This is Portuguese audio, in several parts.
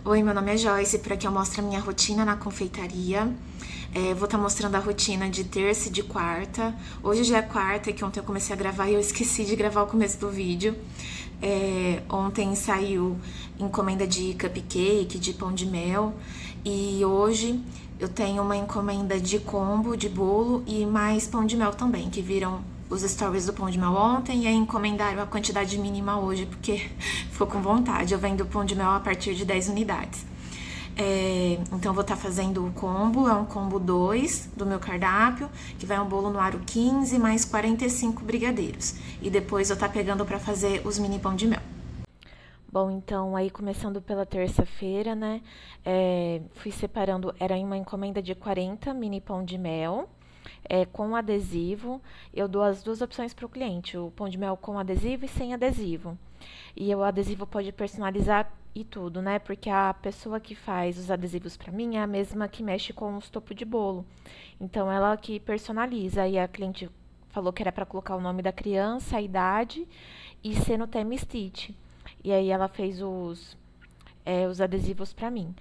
Oi, meu nome é Joyce, por aqui eu mostro a minha rotina na confeitaria. Vou estar mostrando a rotina de terça e de quarta. Hoje já é quarta, que ontem eu comecei a gravar e eu esqueci de gravar o começo do vídeo. Ontem saiu encomenda de cupcake, de pão de mel. E hoje eu tenho uma encomenda de combo, de bolo e mais pão de mel também, que viram os stories do pão de mel ontem e aí encomendaram a quantidade mínima hoje, porque ficou com vontade. Eu vendo pão de mel a partir de 10 unidades. Então, eu vou estar fazendo o combo, é um combo 2 do meu cardápio, que vai um bolo no aro 15 mais 45 brigadeiros. E depois eu estar pegando para fazer os mini pão de mel. Bom, então, aí começando pela terça-feira, né? Fui separando, era uma encomenda de 40 mini pão de mel, com adesivo. Eu dou as duas opções para o cliente: o pão de mel com adesivo e sem adesivo. E o adesivo pode personalizar e tudo, né? Porque a pessoa que faz os adesivos para mim é a mesma que mexe com os topos de bolo. Então, ela que personaliza. E a cliente falou que era para colocar o nome da criança, a idade e ser no tema Stitch. E aí ela fez os adesivos para mim.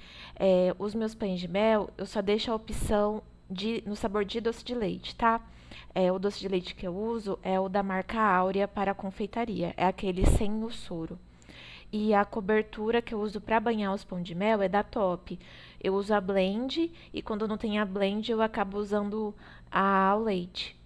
Os meus pães de mel, eu só deixo a opção no sabor de doce de leite, tá? O doce de leite que eu uso é o da marca Áurea para confeitaria. É aquele sem o soro. E a cobertura que eu uso para banhar os pão de mel é da Top. Eu uso a blend e quando não tem a blend eu acabo usando a ao leite.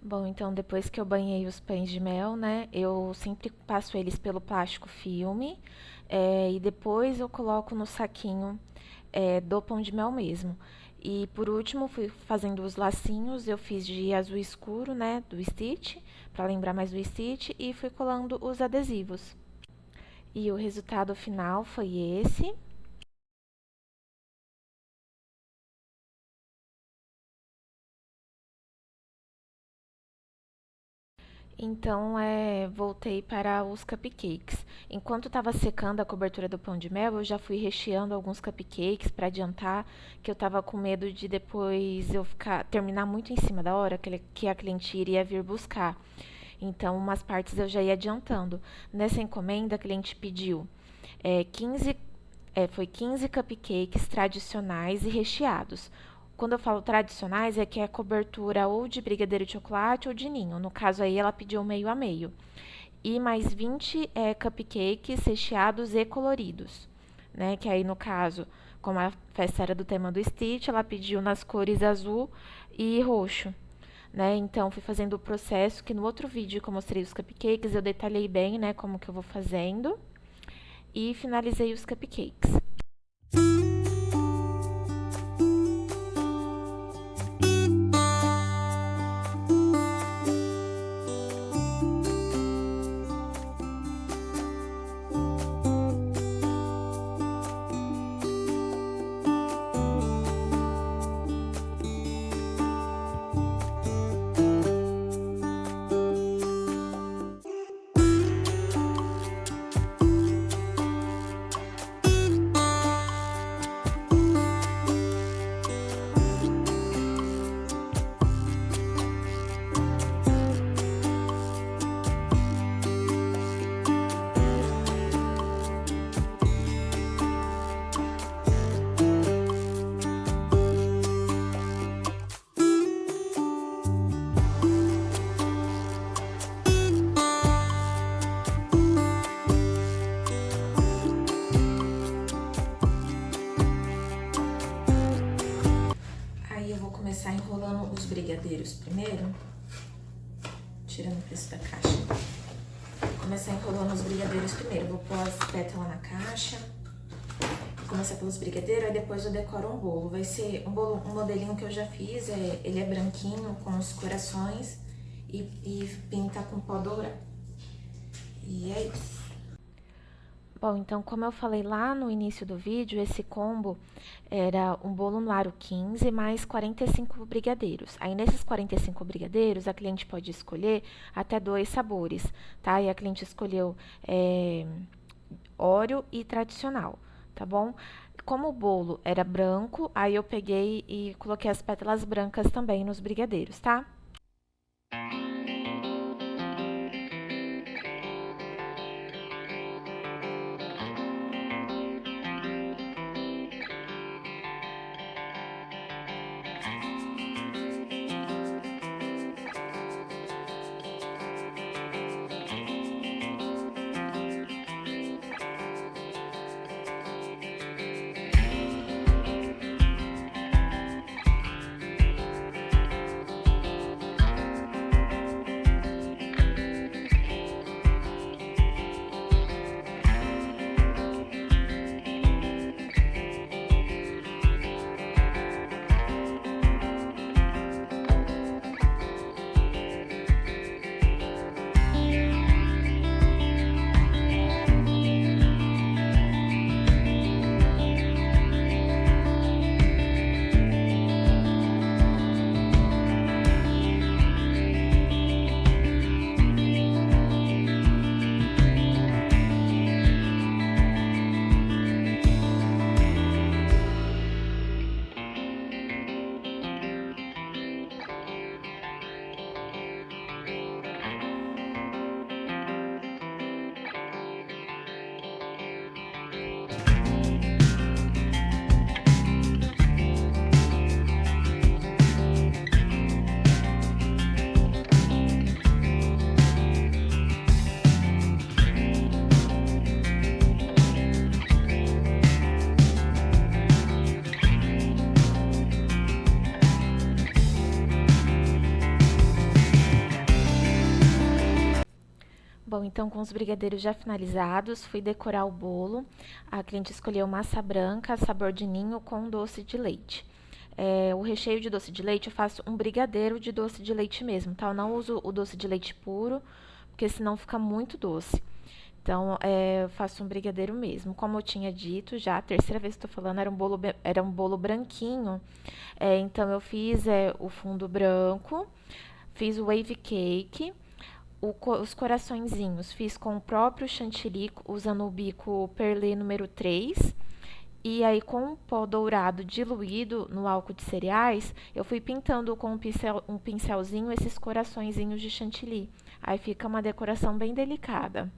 Bom, então depois que eu banhei os pães de mel, né, eu sempre passo eles pelo plástico filme, e depois eu coloco no saquinho, do pão de mel mesmo. E por último, fui fazendo os lacinhos, eu fiz de azul escuro, né, do Stitch, para lembrar mais do Stitch, e fui colando os adesivos. E o resultado final foi esse. Então, voltei para os cupcakes. Enquanto estava secando a cobertura do pão de mel, eu já fui recheando alguns cupcakes para adiantar, que eu estava com medo de depois eu terminar muito em cima da hora, que a cliente iria vir buscar. Então, umas partes eu já ia adiantando. Nessa encomenda, a cliente pediu 15, foi 15 cupcakes tradicionais e recheados. Quando eu falo tradicionais, é que é cobertura ou de brigadeiro de chocolate ou de ninho. No caso aí, ela pediu meio a meio. E mais 20 cupcakes recheados e coloridos. Né? Que aí, no caso, como a festa era do tema do Stitch, ela pediu nas cores azul e roxo. Né? Então, fui fazendo o processo, que no outro vídeo que eu mostrei os cupcakes, eu detalhei bem, né, como que eu vou fazendo. E finalizei os cupcakes. Aí eu vou começar enrolando os brigadeiros primeiro, tirando o preço da caixa. Vou começar enrolando os brigadeiros primeiro. Vou pôr as pétalas na caixa. Vou começar pelos brigadeiros, aí depois eu decoro um bolo. Vai ser um bolo, um modelinho que eu já fiz, ele é branquinho com os corações e pinta com pó dourado. E é isso. Bom, então como eu falei lá no início do vídeo, esse combo era um bolo no aro 15 mais 45 brigadeiros. Aí nesses 45 brigadeiros, a cliente pode escolher até 2 sabores, tá? E a cliente escolheu Oreo e tradicional, tá bom? Como o bolo era branco, aí eu peguei e coloquei as pétalas brancas também nos brigadeiros, tá? Bom, então com os brigadeiros já finalizados, fui decorar o bolo. A cliente escolheu massa branca, sabor de ninho com doce de leite. O recheio de doce de leite eu faço um brigadeiro de doce de leite mesmo, tá? Eu não uso o doce de leite puro, porque senão fica muito doce. Então, eu faço um brigadeiro mesmo. Como eu tinha dito já, a terceira vez que estou falando, era um bolo branquinho. Então, eu fiz o fundo branco, fiz o wave cake, Os coraçõezinhos fiz com o próprio chantilly, usando o bico perlê número 3. E aí, com o pó dourado diluído no álcool de cereais, eu fui pintando com um pincelzinho esses coraçõezinhos de chantilly. Aí fica uma decoração bem delicada.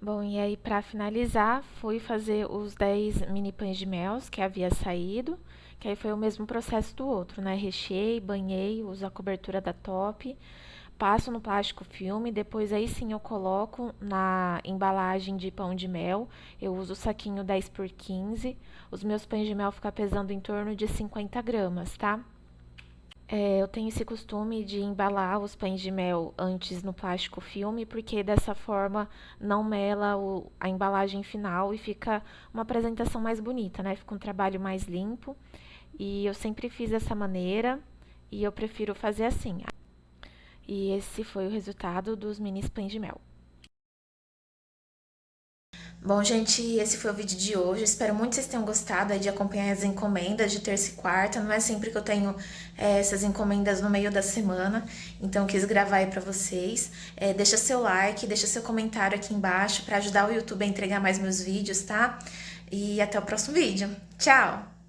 Bom, e aí para finalizar, fui fazer os 10 mini pães de mel que havia saído, que aí foi o mesmo processo do outro, né? Recheei, banhei, uso a cobertura da top, passo no plástico filme, depois aí sim eu coloco na embalagem de pão de mel, eu uso o saquinho 10 por 15, os meus pães de mel ficam pesando em torno de 50 gramas, tá? Eu tenho esse costume de embalar os pães de mel antes no plástico filme, porque dessa forma não mela a embalagem final e fica uma apresentação mais bonita, né? Fica um trabalho mais limpo. E eu sempre fiz dessa maneira e eu prefiro fazer assim. E esse foi o resultado dos mini pães de mel. Bom, gente, esse foi o vídeo de hoje. Espero muito que vocês tenham gostado aí de acompanhar as encomendas de terça e quarta. Não é sempre que eu tenho essas encomendas no meio da semana, então quis gravar aí pra vocês. Deixa seu like, deixa seu comentário aqui embaixo pra ajudar o YouTube a entregar mais meus vídeos, tá? E até o próximo vídeo. Tchau!